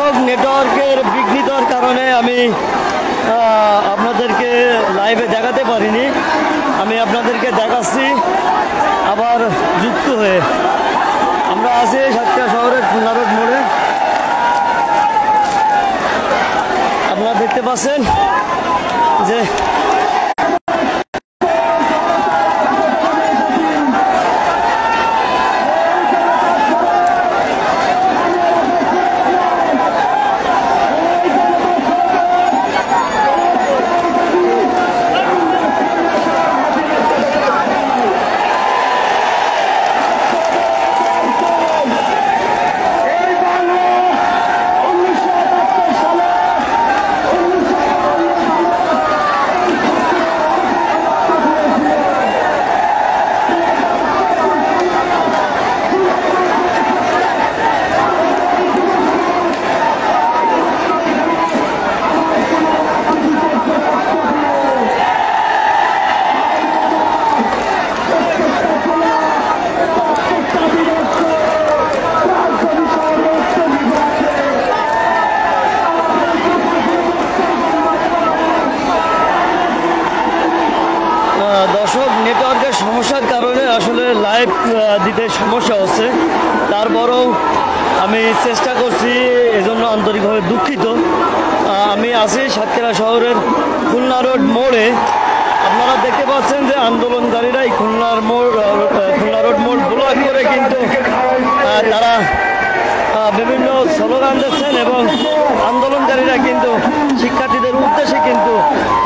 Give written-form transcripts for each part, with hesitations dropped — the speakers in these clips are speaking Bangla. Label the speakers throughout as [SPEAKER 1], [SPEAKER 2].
[SPEAKER 1] দর্শক নেটওয়ার্কের বিঘ্নিতর কারণে আমি আপনাদেরকে লাইভে দেখাতে পারিনি। আমি আপনাদেরকে দেখাচ্ছি আবার যুক্ত হয়ে। আমরা আছি সাতক্ষীরা শহরের খুলনা রোড মোড়ে। আপনারা দেখতে পাচ্ছেন যে দর্শক নেটওয়ার্কের সমস্যার কারণে আসলে লাইভ দিতে সমস্যা হচ্ছে। তারপরেও আমি চেষ্টা করছি, এজন্য আন্তরিকভাবে দুঃখিত। আমি আছি সাতক্ষীরা শহরের খুলনা রোড মোড়ে। আপনারা দেখতে পাচ্ছেন যে আন্দোলনকারীরাই খুলনা রোড মোড় ব্লক করে কিন্তু তারা বিভিন্ন স্লোগান দিচ্ছেন এবং আন্দোলনকারীরা কিন্তু শিক্ষার্থীদের উদ্দেশ্যে কিন্তু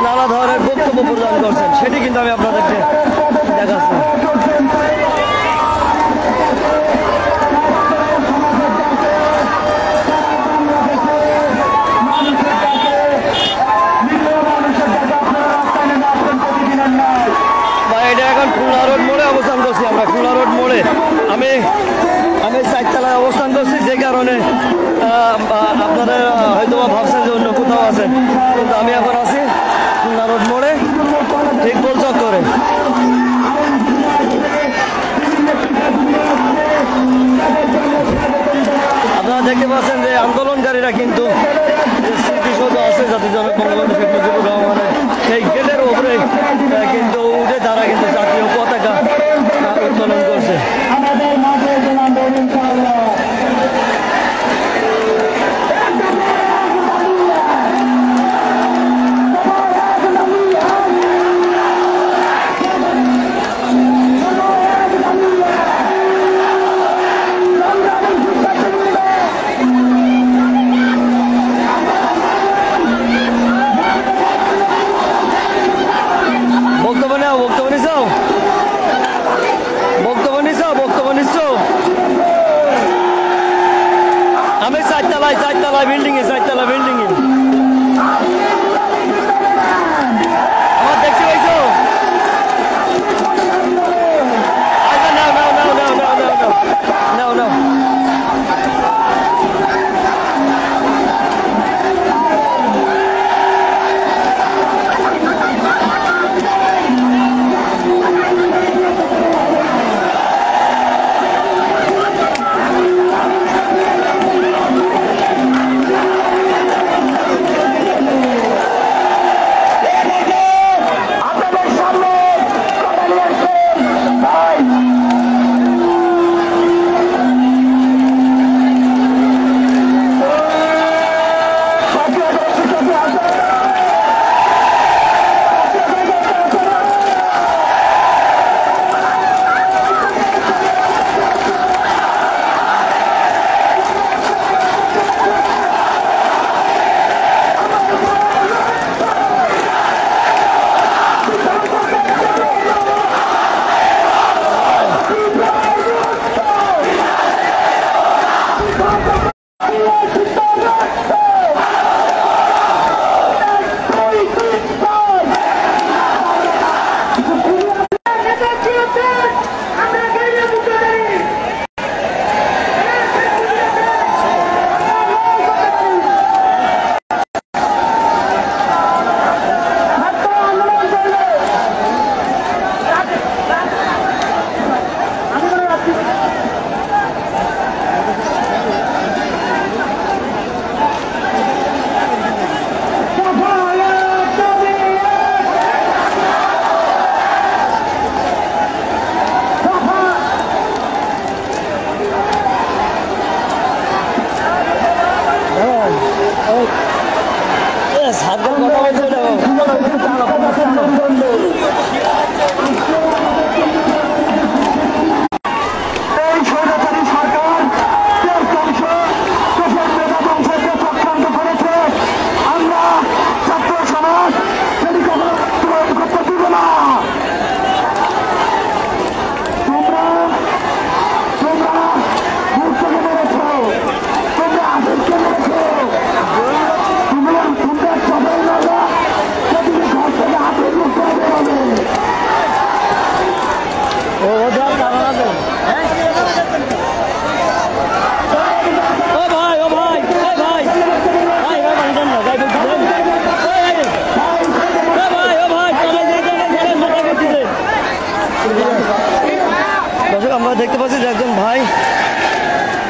[SPEAKER 1] নানা ধরনের বক্তব্য প্রদান করছেন, সেটি কিন্তু আমি আপনাদেরকে দেখাচ্ছি। এটা এখন খুলনা রোড মোড়ে অবস্থান করছি। আমরা খুলনা রোড মোড়ে আমি 4 তলায় অবস্থান করছি, যে কারণে আপনারা হয়তো ভাবছেন যে অন্য কোথাও আছেন, কিন্তু আমি এখন আছি খুলনা রোড মোড়ে ঠিক গোল চত্বরে। আপনারা দেখতে পাচ্ছেন যে আন্দোলনকারীরা কিন্তু স্মৃতিসৌধ আছে জাতির জনক বঙ্গবন্ধু শেখ মুজিবুর রহমানের সেই গেটের উপরে কিন্তু উঠে তারা কিন্তু জাতীয় পতাকা উত্তোলন করছে। আমি 4 তলায় বিল্ডিং এ আমার দেখতে পাইছো? নাও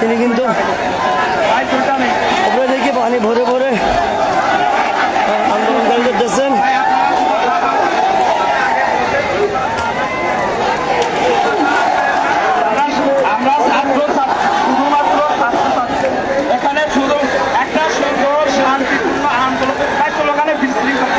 [SPEAKER 1] তিনি কিন্তু উপরে দেখি পানি ভরে ভরে আন্দোলনকারী করতেছেন।
[SPEAKER 2] এখানে শুধু একটা সুন্দর শান্তিপূর্ণ আন্দোলন স্লোগানে বিশৃঙ্খলা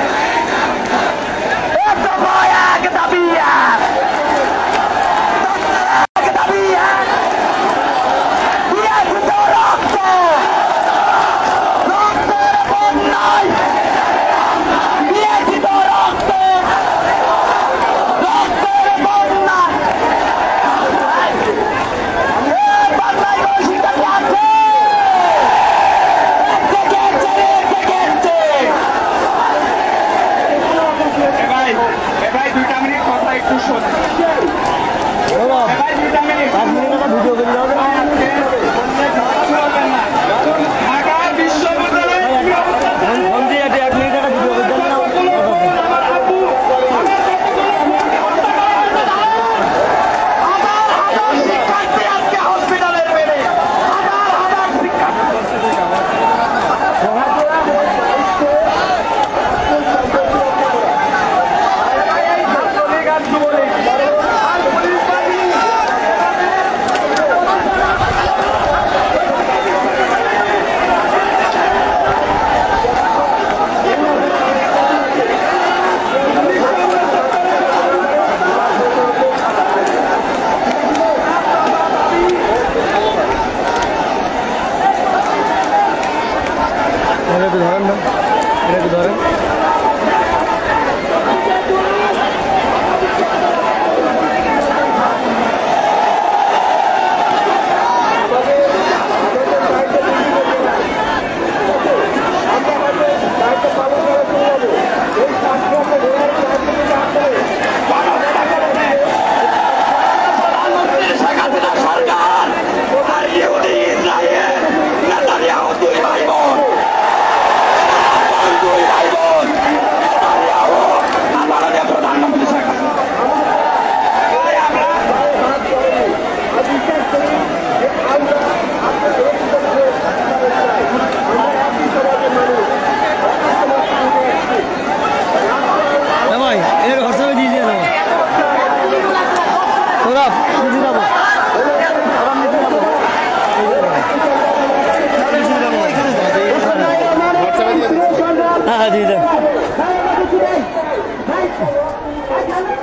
[SPEAKER 1] ধরেন না, এটা ধরেন।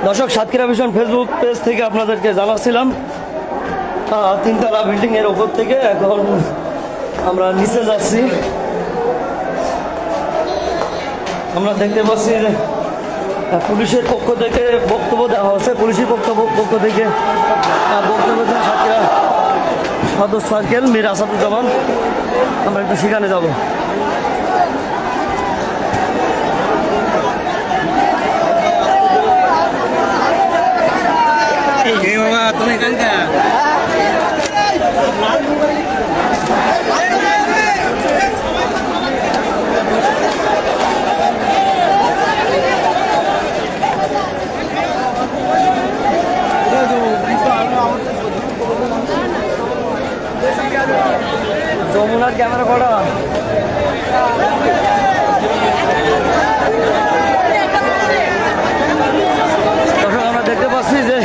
[SPEAKER 1] দর্শক, সাতক্ষীরা ভিশন ফেসবুক পেজ থেকে আপনাদেরকে জানাচ্ছিলাম তিনতলা বিল্ডিং এর ওপর থেকে এখন আমরা নিচে যাচ্ছি। আমরা দেখতে পাচ্ছি যে পুলিশের পক্ষ থেকে বক্তব্য দেওয়া হচ্ছে। পুলিশের পক্ষ থেকে বক্তব্য দেন সাতক্ষীরা সদর সার্কেল মীর আসাদুজ্জামান। আমরা একটু সেখানে যাব।
[SPEAKER 3] তুমি কালকে
[SPEAKER 1] যমুনার ক্যামেরা করা দর্শক, আমরা দেখতে পাচ্ছি যে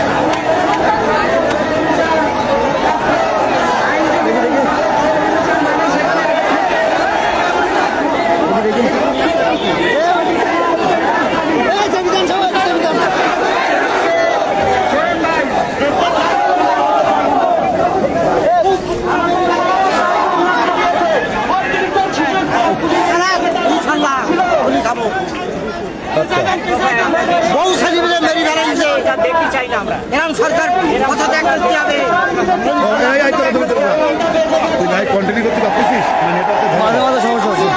[SPEAKER 3] বহু সাজিয়ে মেরি বেড়াইছে দেখতে চাই না আমরা। এরকম সরকার কথা ত্যাগ করতে হবে।
[SPEAKER 1] মাঝে মাঝে সমস্যা হচ্ছে।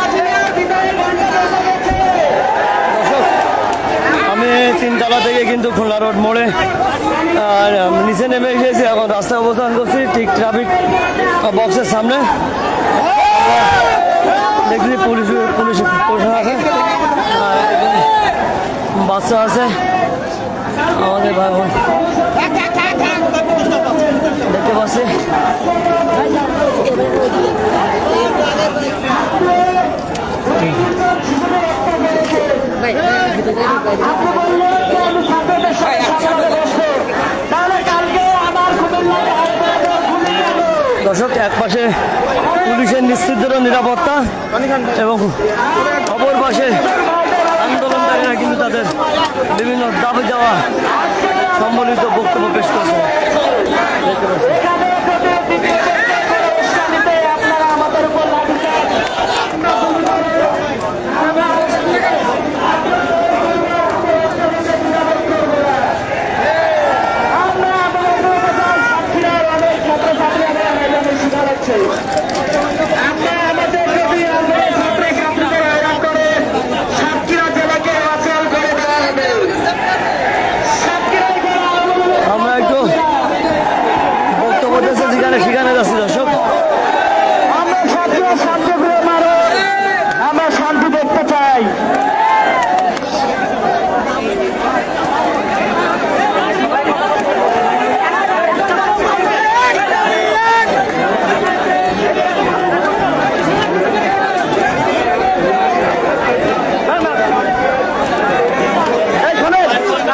[SPEAKER 1] আমি তিনতলা থেকে কিন্তু খুলনা রোড মোড়ে নিচে নেমে এসেছি। এখন রাস্তায় অবস্থান করছি ঠিক ট্রাফিক বক্সের সামনে। দেখছি পুলিশ প্রশাসন আছে, বাচ্চা আছে, আমাদের ভাই বোন দেখতে পাচ্ছি।
[SPEAKER 2] আপনি বললেন যে আমি ছাত্রদের সাথে সংলাপে বসবো, তাহলে কালকে আমার কুমিল্লাকে ঘুরে যাবো।
[SPEAKER 1] দর্শক, এক পাশে পুলিশের নিশ্চিত নিরাপত্তা এবং অপর পাশে আন্দোলনকারীরা কিন্তু তাদের বিভিন্ন দাবি দেওয়া সম্বলিত বক্তব্য পেশ করছে।
[SPEAKER 2] এখানে দ্বিতীয় অনুষ্ঠানিতে আপনারা আমাদের উপর লাঠিচার্জ আমরা আমাদের সাক্ষীরা অনেক ছাত্রছাত্রী আমরা ময়দানে শিখা যাচ্ছে। আমরা আমাদের যদি আমাদের ছাত্রছাত্রীদের আয়োজন করে সাতক্ষীরা জেলাকে অচল করে দেওয়া হবে। সাতক্ষীরায় কোনো
[SPEAKER 1] আমরা একটু বক্তব্য দিয়েছে সেখানে যাচ্ছি। দর্শক,
[SPEAKER 2] আমরা সবচেয়ে শান্তিপ্রিয় মানুষ, আমরা শান্তি দেখতে চাই।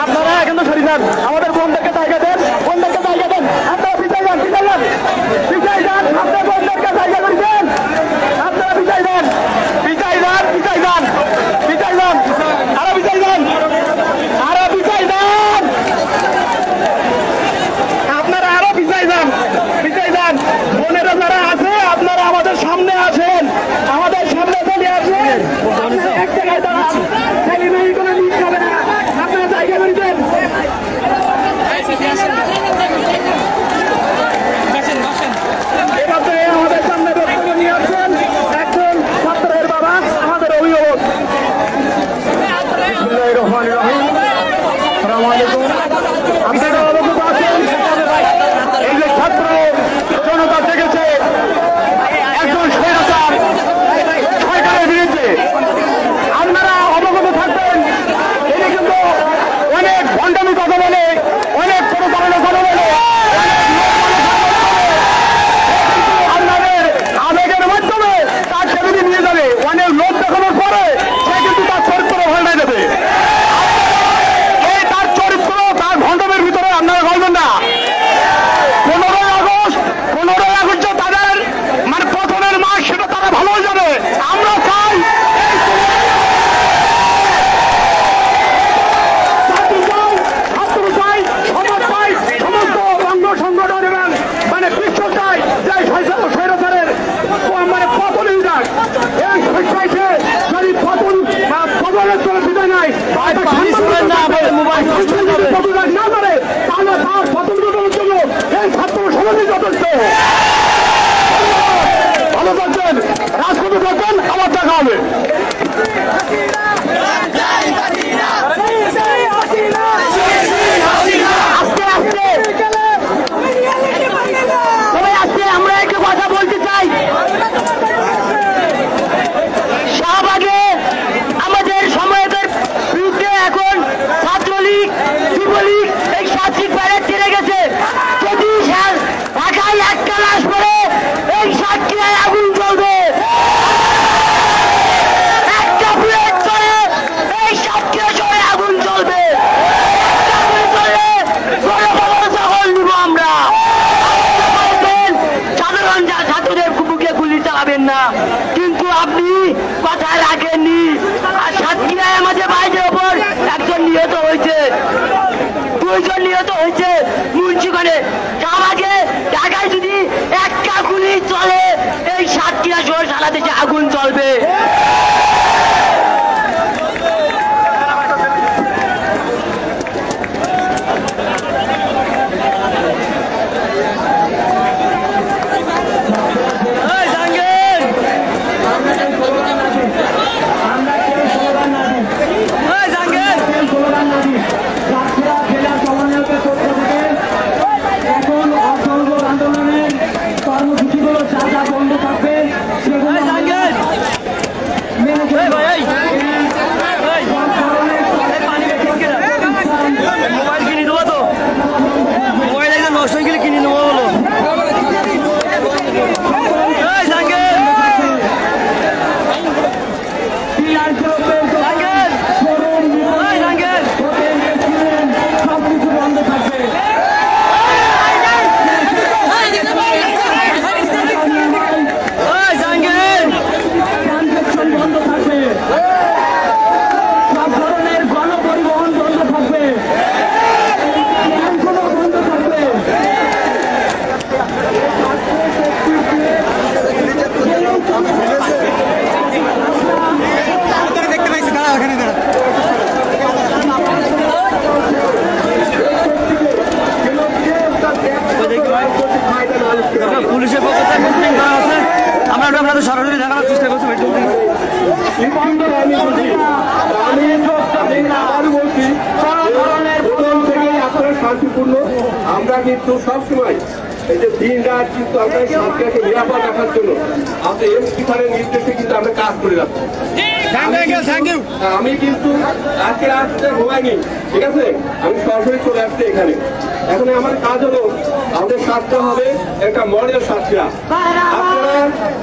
[SPEAKER 2] আপনারা এখন তো সরি যান, আমাদের বোনদেরকে জায়গা দেন, বোনদেরকে জায়গা দেন। আপনারা পিছাই যান, পিছাই যান, পিছাই যান। আপনার বোনদেরকে জায়গা দিচ্ছেন, আপনারা পিছাই যান, পিছাই যান, পিছাই যান, পিছাই যান, আরো পিছাই যান, আরো পিছাই যান, আপনারা আরো পিছাই যান, পিছাই যান। বোনেরা যারা আছে আপনারা আমাদের সামনে আসেন, আমাদের সামনে চলে আসেন। এক জায়গায় দাঁড়ান, সেলিমেই কোনো নিচ হবে না, আপনারা জায়গা দিচ্ছেন। এবারে আমাদের সামনে বক্তব্য নিয়ে আসছেন একজন ছাত্রের বাবা, আমাদের অভিভাবক। বিসমিল্লাহির রহমানির রহিম। আসসালামু আলাইকুম। আপনারা অবগত আছেন, এই যে ছাত্র জনতা জেগেছে একজন স্বৈরাচার সরকারের বিরুদ্ধে। আপনারা অবগত থাকবেন, এটি কিন্তু অনেক ভণ্ডামি কথা বলে, অনেক প্রতারণা কথা বলে, আপনাদের আবেগের মাধ্যমে তার সেদিকে নিয়ে যাবে। অনেক লোক দেখানোর পরে সে কিন্তু তার চরিত্র ভাল্টাই দেবে। এই তার চরিত্র, তার ভণ্ডামের ভিতরে আপনারা বলবেন না। 15ই আগস্ট যে তাদের মানে পতনের মাস, সেটা তারা ভালোই জানে। আমরা চাই ছাত্র চাই, সমাজ চাই, সমস্ত অঙ্গ সংগঠন এবং মানে বিশ্ব চাই যে স্বৈরাচারের মানে পতন যাক। এই চাইছে যদি পতনের চলে বিদায় নাই প্রতিবাদ না করে, তাহলে তার পতন ঘটানোর জন্য এই ছাত্র সমাজই যথেষ্ট। ভালো থাকবেন, রাজপথে থাকবেন, আবার দেখা হবে। আস্তে আস্তে তবে আজকে আমরা একটু কথা বলতে চাই। শাহবাগে আমাদের সময়ের বিরুদ্ধে এখন ছাত্রলীগ, যুবলীগ এই সাতটি প্যারেড ছেড়ে গেছে। যদি ঢাকায় একটা লাশ পড়ে এই সাতক্ষীরায় আগুন জ্বলবে। একটা বুলেট চলে এই সাতক্ষীরা শহরে আগুন জ্বলবে। সাধারণ ছাত্রদের বুকে গুলি চালাবেন না, কিন্তু আপনি কথা রাখেননি। আর সাতক্ষীরায় আমাদের বাইরের ওপর একজন নিহত হয়েছে, 2 জন নিহত হয়েছে মুন্সিগঞ্জে। আমাকে ঢাকায় যদি একটা গুলি চলে এই সাতক্ষীরা শহর সারা দেশে আগুন চলবে। কর্মসূচিগুলো যা বন্ধ থাকবে সেগুলো
[SPEAKER 1] আপনাদের সরাসরি দেখানোর চেষ্টা করছি ভাই।
[SPEAKER 2] শান্তিপূর্ণ আমরা কিন্তু সবসময় এই যে দিন রাত কিন্তু আমরা সরকারকে নিরাপদ রাখার জন্য আমাদের এসপি স্যারের নির্দেশে কিন্তু আমরা কাজ করে যাচ্ছি। আমি কিন্তু আজকে রাতটা ঘুমাইনি, ঠিক আছে, আমি সরাসরি চলে আসছি এখানে। এখন আমার কাজ হলো আমাদের সাতটা হবে একটা মডেল সাতক্ষীরা। আপনারা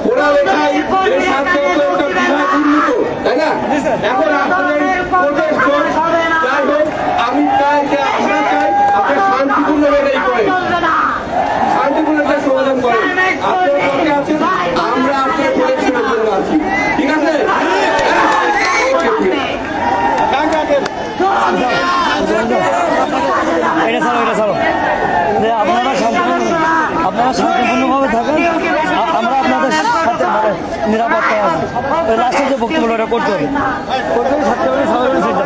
[SPEAKER 2] পড়ালেখায় যে সাতক্ষীরা ওটা বিভাগ উন্নত, তাই না? এখন আপনাদের প্রোটেস্ট যাই হোক, আমি চাই যে আমরা চাই আপনার শান্তিপূর্ণ লড়াই করেন, শান্তিপূর্ণ একটা সমাধান করেন। আপনার পক্ষে আছেন, আমরা আপনার প্রোটেকশনের জন্য আছি, ঠিক আছে?
[SPEAKER 1] এটা ছাড়ো যে আপনারা শান্তিপূর্ণভাবে থাকেন, আমরা আপনাদের সাথে মানে নিরাপত্তা আছে। লাস্টের যে বক্তব্য ওটা করতে হবে ছাত্রবাড়ি সবাই সেটা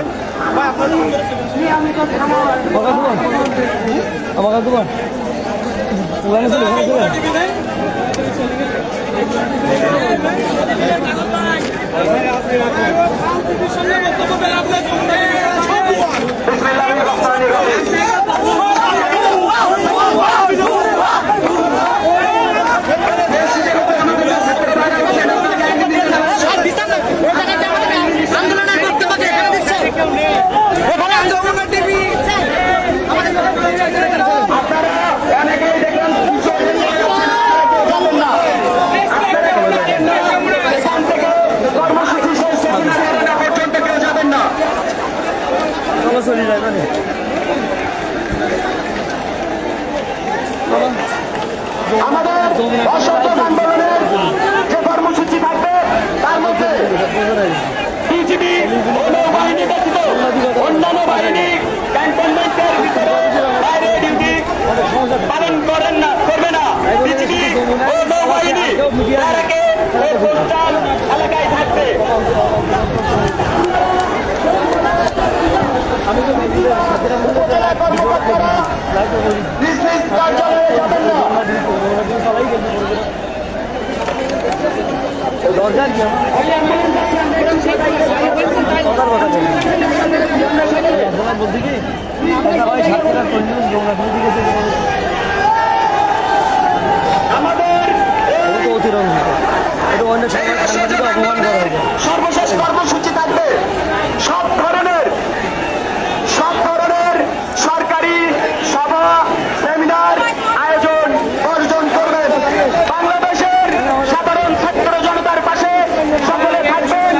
[SPEAKER 1] আমাকে দেবেন ওখানে ছিল
[SPEAKER 2] আমাদের অসহযোগ আন্দোলনের যে কর্মসূচি থাকবে তার মধ্যে বিজিবি নৌবাহিনী ব্যতীত অন্যান্য বাহিনী ক্যান্টনমেন্টের ভিতরে বাইরে ডিউটি পালন করবে না। বিজিবি ও নৌবাহিনী তার আগে কোস্টাল এলাকায় থাকবে। উপজেলা কর্মকর্তারা নিজ নিজ কার্যালয়ে যাবেন না।
[SPEAKER 1] দরকার কি বলতে কি
[SPEAKER 2] আমাদের
[SPEAKER 1] অতিরঞ্জিত এটা অনেক সাংবাদিক অপমান করা হয়েছে।
[SPEAKER 2] সর্বশেষ কর্মসূচি থাকবে সব ধরনের সরকারি সভা সেমিনার আয়োজন বর্জন করবেন। বাংলাদেশের সাধারণ ছাত্র জনতার পাশে সকলে থাকবেন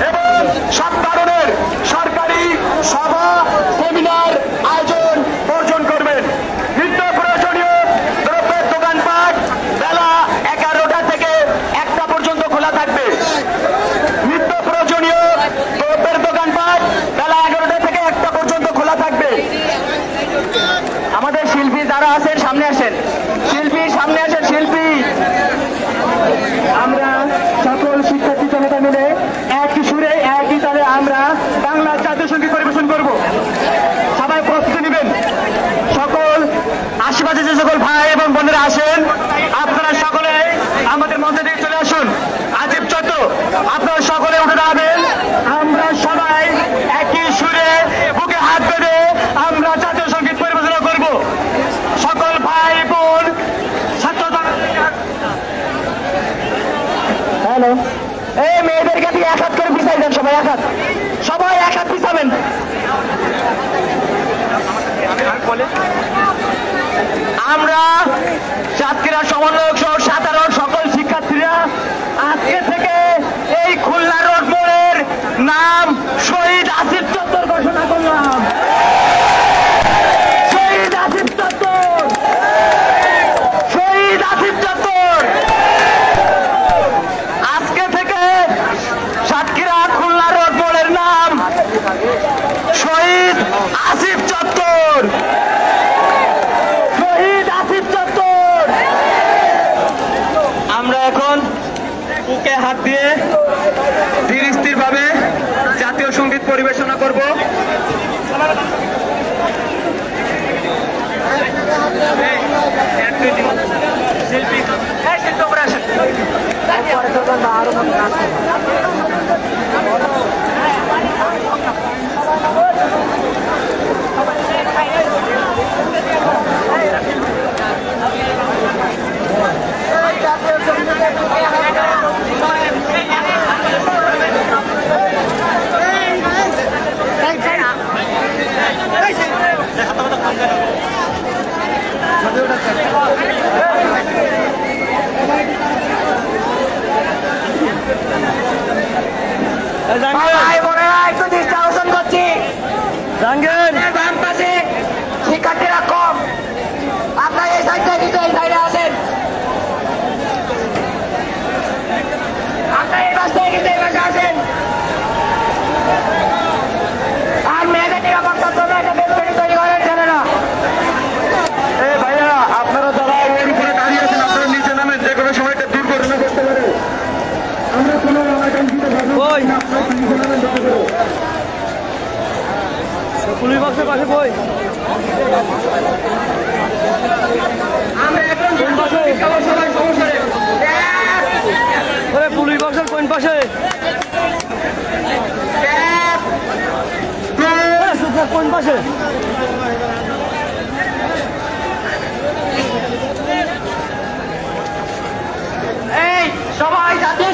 [SPEAKER 2] এবং সব ধরনের সরকারি সভা সেমিনার আয়োজন বর্জন করবেন। নিত্য প্রয়োজনীয় দ্রব্যের দোকানপাট বেলা 11টা থেকে 1টা পর্যন্ত খোলা থাকবে। নিত্য প্রয়োজনীয় দ্রব্যের দোকানপাট বেলা 11টা থেকে 1টা পর্যন্ত খোলা থাকবে। আমাদের শিল্পী যারা আছেন সামনে আসেন, সামনে আসেন শিল্পী। আমরা সকল শিক্ষার্থী জনতা মিলে একই সুরে একই তালে আমরা বাংলা জাতীয় সঙ্গীত পরিবেশন করব। সবাই প্রস্তুতি নেবেন। সকল আশেপাশে যে সকল ভাই এবং বোনেরা আসেন আপনারা সকলে আমাদের মঞ্চে দিয়ে চলে আসুন। আজিব চন্দ্র আপনারা সকলে উঠে দাঁড়াবেন। আমরা সবাই একই সুরে বুকে হাত বেঁধে আমরা জাতীয় সঙ্গীত পরিবেশনা করব। সকল ভাই বোন ছাত্র হ্যালো, এই মেয়েদেরকে দিয়ে এক হাত করে পিছাই দেন, সবাই এক হাত, সবাই এক হাত পিছাবেন। আমরা সাতক্ষীরা সমন্বয়ক সহ সাধারণ সকল শিক্ষার্থীরা আজকে থেকে এই খুলনা রোড মোড়ের নাম শহীদ আসিফ চত্বর ঘোষণা করলাম। শহীদ আসিফ চত্বর, শহীদ আসিফ চত্বর। আজকে থেকে সাতক্ষীরা খুলনা রোড মোড়ের নাম শহীদ আসিফ চত্বর, শহীদ আসিফ চত্বর। আমরা এখন বুকে হাত দিয়ে ধীর স্থির ভাবে জাতীয় সঙ্গীত পরিবেশনা করব। শিল্পী তোমরা আসেন।
[SPEAKER 3] স্লোগান বা আরো কোনো কাজ করবো। ভাই বোনেরা একটু দৃষ্টি আকর্ষণ করছি,
[SPEAKER 1] জাহাঙ্গীর
[SPEAKER 3] বাম পাশে শিক্ষার্থীরা কম, আপনারা এই সাইডে কিন্তু এই সাইডে আসেন, আপনারা এই পাশ থেকে কিন্তু এই পাশে আসেন। আর মেয়েদের নিরাপত্তার জন্য একটা বেলকনি তৈরি করেন ছেলেরা।
[SPEAKER 2] এই ভাইয়া আপনারা যারা ওর উপরে দাঁড়িয়ে আছেন আপনারা নিচে নামেন, যে কোনো সময় এটা দুর্ঘটনা করতে পারে। আমরা কোনো আকাঙ্ক্ষিত
[SPEAKER 1] কই পুলিশ বক্সের পাশে কই
[SPEAKER 3] আমরা এখন
[SPEAKER 1] কোন পাশে
[SPEAKER 3] সবাই সমস্যা নেই।
[SPEAKER 1] আরে পুলিশ বক্সের কোন পাশে কোন পাশে
[SPEAKER 3] এই সবাই যাতে